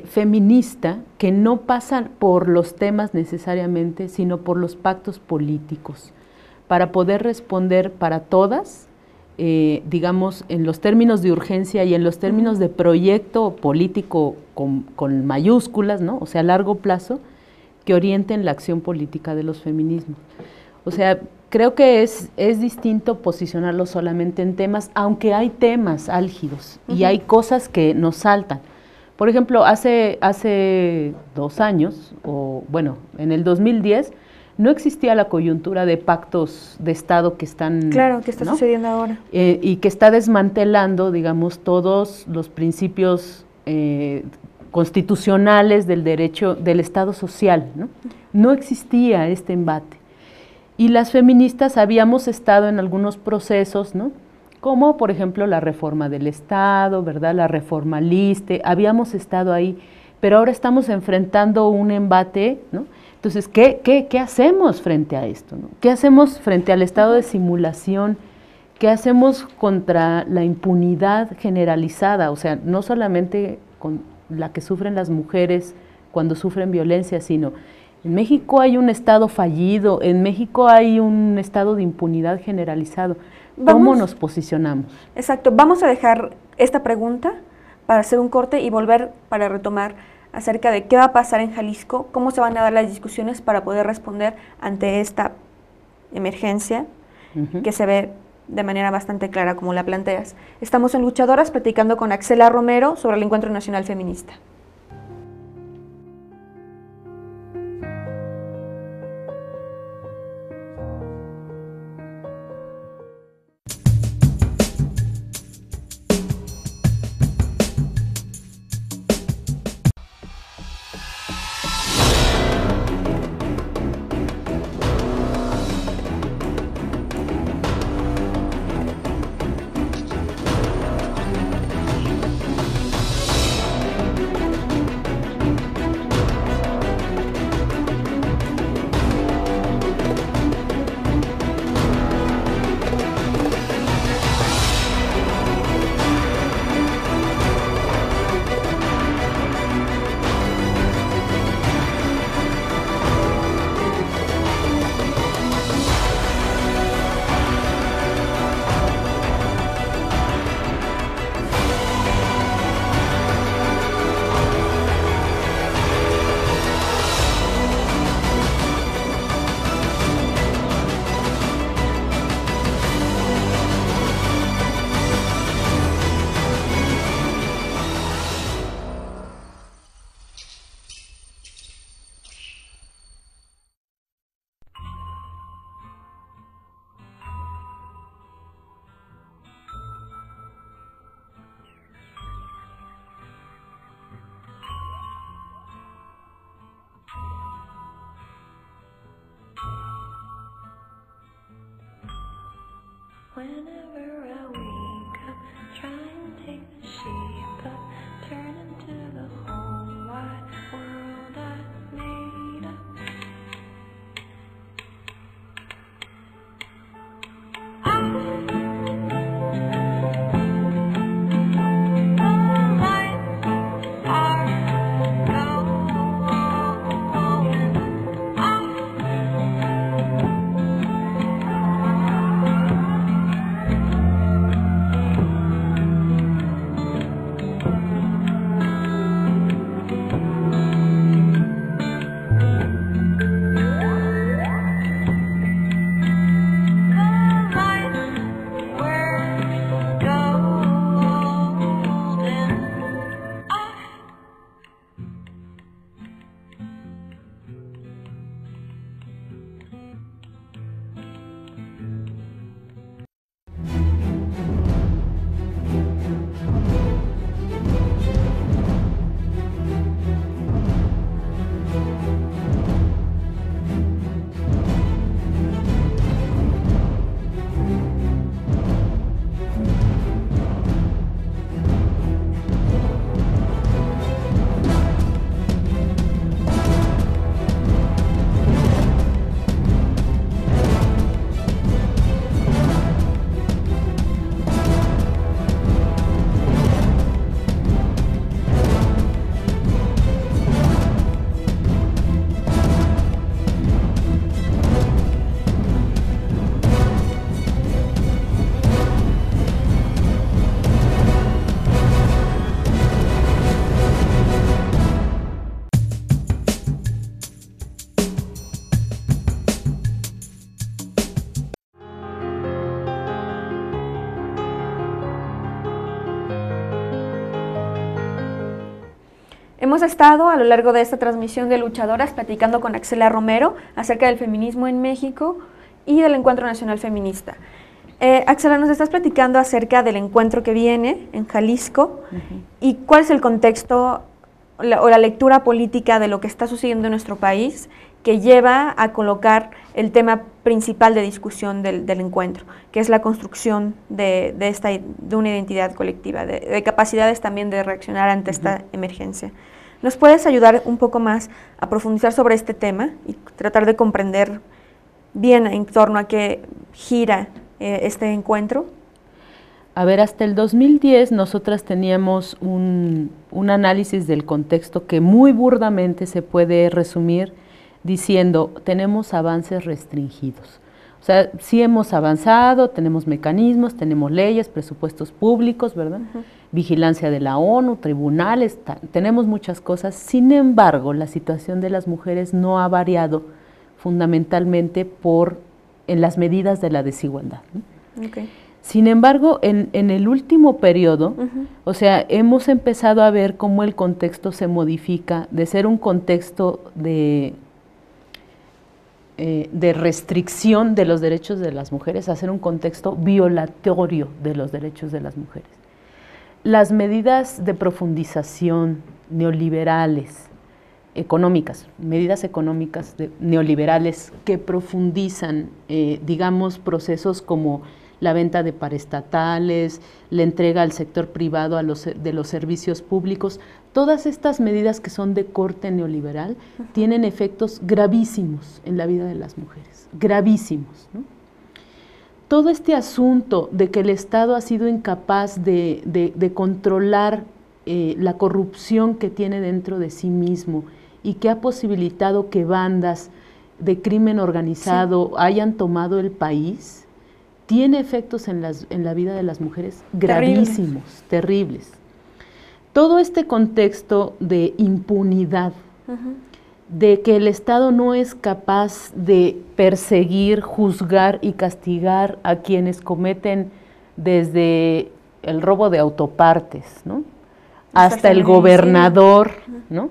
feminista que no pasa por los temas necesariamente, sino por los pactos políticos, para poder responder para todas, digamos, en los términos de urgencia y en los términos de proyecto político con mayúsculas, ¿no? O sea, a largo plazo, que orienten la acción política de los feminismos. O sea, creo que es distinto posicionarlo solamente en temas, aunque hay temas álgidos y hay cosas que nos saltan. Por ejemplo, hace 2 años, o bueno, en el 2010, no existía la coyuntura de pactos de Estado que están… Claro, que está sucediendo ahora. Y que está desmantelando, digamos, todos los principios constitucionales del derecho del Estado social, ¿no? No existía este embate. Y las feministas habíamos estado en algunos procesos, ¿no?, como por ejemplo la reforma del Estado, ¿verdad?, la reforma LISTE, habíamos estado ahí, pero ahora estamos enfrentando un embate, ¿no? Entonces, ¿qué hacemos frente a esto, ¿no? ¿Qué hacemos frente al estado de simulación? ¿Qué hacemos contra la impunidad generalizada? O sea, no solamente con la que sufren las mujeres cuando sufren violencia, sino en México hay un Estado fallido, en México hay un estado de impunidad generalizado. ¿Cómo nos posicionamos? Exacto, vamos a dejar esta pregunta para hacer un corte y volver para retomar acerca de qué va a pasar en Jalisco, cómo se van a dar las discusiones para poder responder ante esta emergencia que se ve de manera bastante clara como la planteas. Estamos en Luchadoras platicando con Axela Romero sobre el Encuentro Nacional Feminista. Hemos estado a lo largo de esta transmisión de Luchadoras platicando con Axela Romero acerca del feminismo en México y del Encuentro Nacional Feminista. Axela, nos estás platicando acerca del encuentro que viene en Jalisco y cuál es el contexto o la lectura política de lo que está sucediendo en nuestro país que lleva a colocar el tema principal de discusión del encuentro, que es la construcción de una identidad colectiva, de capacidades también de reaccionar ante esta emergencia. ¿Nos puedes ayudar un poco más a profundizar sobre este tema y tratar de comprender bien en torno a qué gira este encuentro? A ver, hasta el 2010 nosotras teníamos un análisis del contexto que muy burdamente se puede resumir diciendo, tenemos avances restringidos. O sea, sí hemos avanzado, tenemos mecanismos, tenemos leyes, presupuestos públicos, ¿verdad? Vigilancia de la ONU, tribunales, tenemos muchas cosas. Sin embargo, la situación de las mujeres no ha variado fundamentalmente en las medidas de la desigualdad, ¿no? Okay. Sin embargo, en el último periodo, o sea, hemos empezado a ver cómo el contexto se modifica de ser un contexto de restricción de los derechos de las mujeres a ser un contexto violatorio de los derechos de las mujeres. Las medidas de profundización neoliberales, medidas económicas neoliberales que profundizan, digamos, procesos como la venta de paraestatales, la entrega al sector privado de los servicios públicos, todas estas medidas que son de corte neoliberal tienen efectos gravísimos en la vida de las mujeres, gravísimos, ¿no? Todo este asunto de que el Estado ha sido incapaz de controlar la corrupción que tiene dentro de sí mismo y que ha posibilitado que bandas de crimen organizado hayan tomado el país, tiene efectos en la vida de las mujeres gravísimos, terribles. Todo este contexto de impunidad, de que el Estado no es capaz de perseguir, juzgar y castigar a quienes cometen desde el robo de autopartes, ¿no? Hasta el gobernador, ¿no?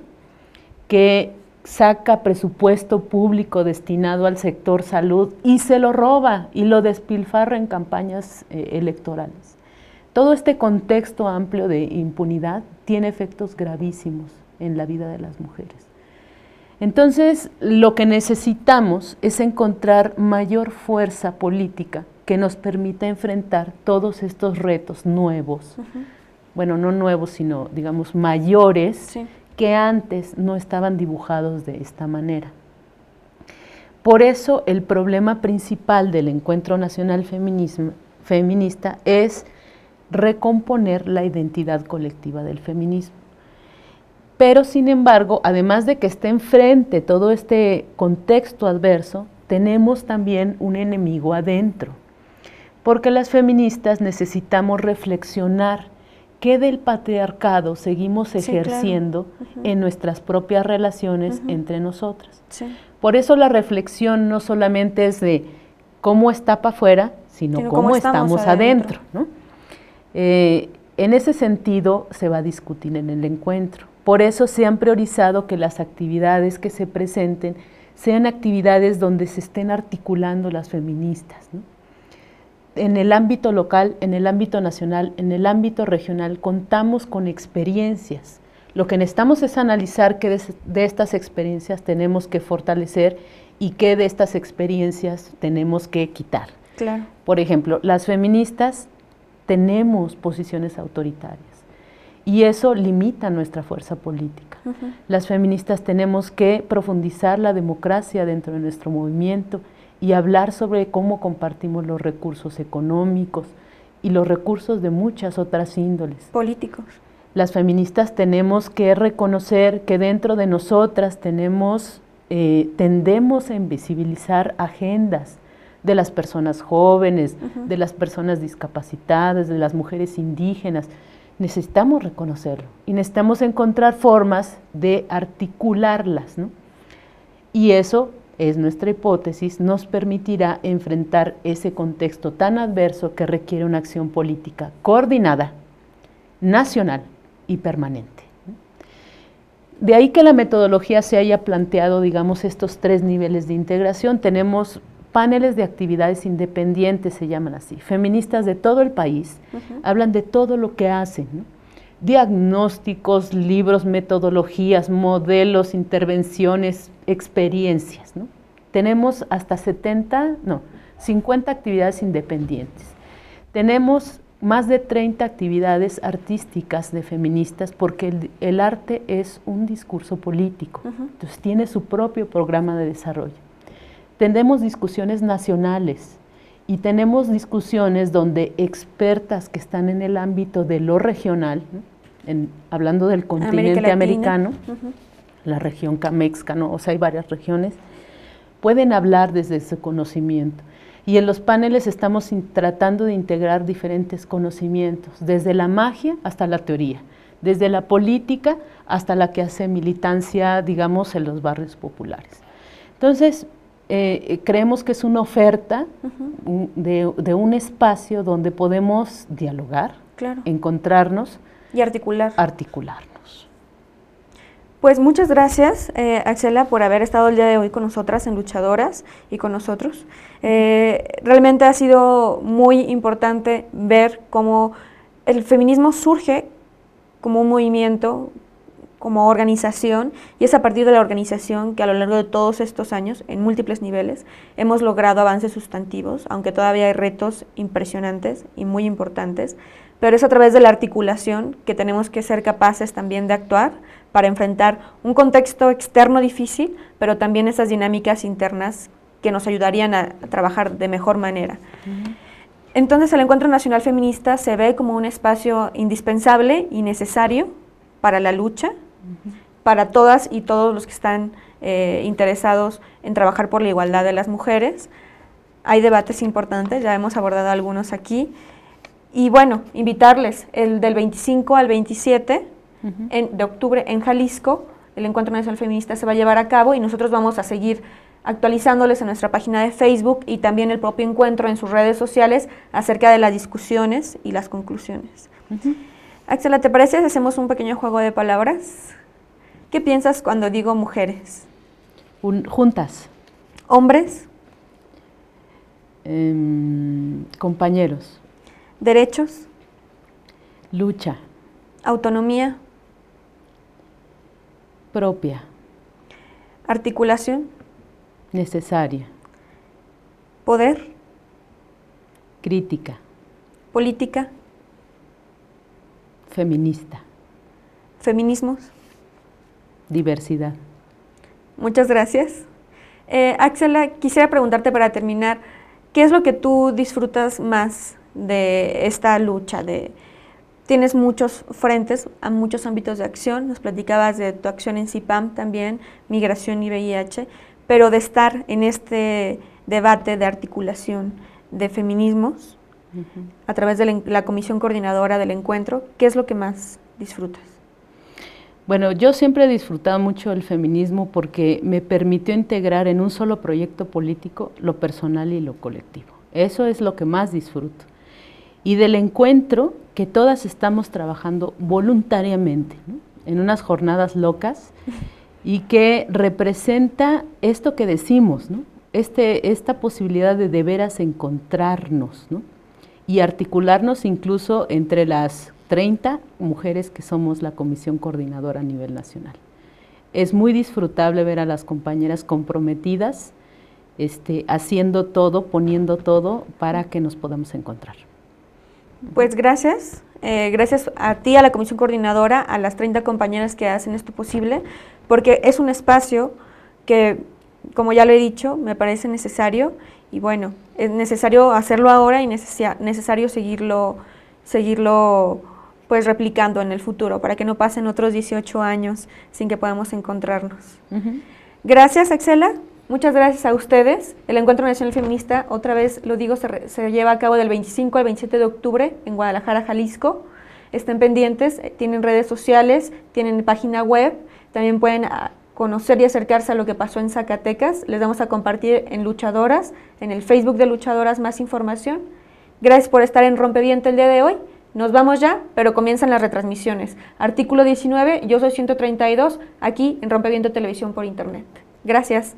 Que saca presupuesto público destinado al sector salud y se lo roba y lo despilfarra en campañas electorales. Todo este contexto amplio de impunidad tiene efectos gravísimos en la vida de las mujeres. Entonces, lo que necesitamos es encontrar mayor fuerza política que nos permita enfrentar todos estos retos nuevos, bueno, no nuevos, sino, digamos, mayores, que antes no estaban dibujados de esta manera. Por eso, el problema principal del Encuentro Nacional Feminista es recomponer la identidad colectiva del feminismo. Pero, sin embargo, además de que esté enfrente todo este contexto adverso, tenemos también un enemigo adentro, porque las feministas necesitamos reflexionar qué del patriarcado seguimos ejerciendo en nuestras propias relaciones entre nosotras. Por eso la reflexión no solamente es de cómo está para afuera, sino cómo estamos adentro, ¿no? En ese sentido se va a discutir en el encuentro. Por eso se han priorizado que las actividades que se presenten sean actividades donde se estén articulando las feministas, ¿no? En el ámbito local, en el ámbito nacional, en el ámbito regional, contamos con experiencias. Lo que necesitamos es analizar qué de estas experiencias tenemos que fortalecer y qué de estas experiencias tenemos que quitar. Claro. Por ejemplo, las feministas tenemos posiciones autoritarias y eso limita nuestra fuerza política. Las feministas tenemos que profundizar la democracia dentro de nuestro movimiento y hablar sobre cómo compartimos los recursos económicos y los recursos de muchas otras índoles. Políticos. Las feministas tenemos que reconocer que dentro de nosotras tendemos a invisibilizar agendas de las personas jóvenes, de las personas discapacitadas, de las mujeres indígenas. Necesitamos reconocerlo y necesitamos encontrar formas de articularlas, ¿no? Y eso es nuestra hipótesis, nos permitirá enfrentar ese contexto tan adverso que requiere una acción política coordinada, nacional y permanente. De ahí que la metodología se haya planteado, digamos, estos 3 niveles de integración. Tenemos paneles de actividades independientes, se llaman así, feministas de todo el país, hablan de todo lo que hacen, ¿no? Diagnósticos, libros, metodologías, modelos, intervenciones, experiencias, ¿no? Tenemos hasta 50 actividades independientes. Tenemos más de 30 actividades artísticas de feministas porque el arte es un discurso político, entonces tiene su propio programa de desarrollo. Tenemos discusiones nacionales y tenemos discusiones donde expertas que están en el ámbito de lo regional, ¿no? Hablando del continente americano, la región Camexa, ¿no? O sea, hay varias regiones, pueden hablar desde ese conocimiento. Y en los paneles estamos tratando de integrar diferentes conocimientos, desde la magia hasta la teoría, desde la política hasta la que hace militancia, digamos, en los barrios populares. Entonces, creemos que es una oferta de un espacio donde podemos dialogar, encontrarnos y articularnos. Pues muchas gracias, Axela, por haber estado el día de hoy con nosotras en Luchadoras y con nosotros. Realmente ha sido muy importante ver cómo el feminismo surge como un movimiento, como organización, y es a partir de la organización que a lo largo de todos estos años, en múltiples niveles, hemos logrado avances sustantivos, aunque todavía hay retos impresionantes y muy importantes, pero es a través de la articulación que tenemos que ser capaces también de actuar para enfrentar un contexto externo difícil, pero también esas dinámicas internas que nos ayudarían a trabajar de mejor manera. Entonces el Encuentro Nacional Feminista se ve como un espacio indispensable y necesario para la lucha, para todas y todos los que están interesados en trabajar por la igualdad de las mujeres. Hay debates importantes, ya hemos abordado algunos aquí, y bueno, invitarles, el del 25 al 27 de octubre en Jalisco, el Encuentro Nacional Feminista se va a llevar a cabo y nosotros vamos a seguir actualizándoles en nuestra página de Facebook y también el propio encuentro en sus redes sociales acerca de las discusiones y las conclusiones. Axela, ¿te parece si hacemos un pequeño juego de palabras? ¿Qué piensas cuando digo mujeres? Juntas. ¿Hombres? Compañeros. ¿Derechos? Lucha. ¿Autonomía? Propia. ¿Articulación? Necesaria. ¿Poder? Crítica. Política. Feminista. Feminismos. Diversidad. Muchas gracias. Axela, quisiera preguntarte para terminar, ¿qué es lo que tú disfrutas más de esta lucha? Tienes muchos frentes, a muchos ámbitos de acción, nos platicabas de tu acción en CIPAM también, migración y VIH, pero de estar en este debate de articulación de feminismos a través de la Comisión Coordinadora del Encuentro, ¿qué es lo que más disfrutas? Bueno, yo siempre he disfrutado mucho el feminismo porque me permitió integrar en un solo proyecto político lo personal y lo colectivo. Eso es lo que más disfruto. Y del encuentro que todas estamos trabajando voluntariamente, ¿no? En unas jornadas locas y que representa esto que decimos, ¿no? Esta posibilidad de veras encontrarnos, ¿no? Y articularnos incluso entre las 30 mujeres que somos la Comisión Coordinadora a nivel nacional. Es muy disfrutable ver a las compañeras comprometidas, haciendo todo, poniendo todo para que nos podamos encontrar. Pues gracias, gracias a ti, a la Comisión Coordinadora, a las 30 compañeras que hacen esto posible, porque es un espacio que, como ya lo he dicho, me parece necesario, y bueno, es necesario hacerlo ahora y necesario seguirlo pues replicando en el futuro, para que no pasen otros 18 años sin que podamos encontrarnos. Gracias, Axela. Muchas gracias a ustedes. El Encuentro Nacional Feminista, otra vez lo digo, se lleva a cabo del 25 al 27 de octubre en Guadalajara, Jalisco. Estén pendientes, tienen redes sociales, tienen página web, también pueden conocer y acercarse a lo que pasó en Zacatecas. Les vamos a compartir en Luchadoras, en el Facebook de Luchadoras, más información. Gracias por estar en Rompeviento el día de hoy. Nos vamos ya, pero comienzan las retransmisiones. Artículo 19, yo soy 132, aquí en Rompeviento Televisión por Internet. Gracias.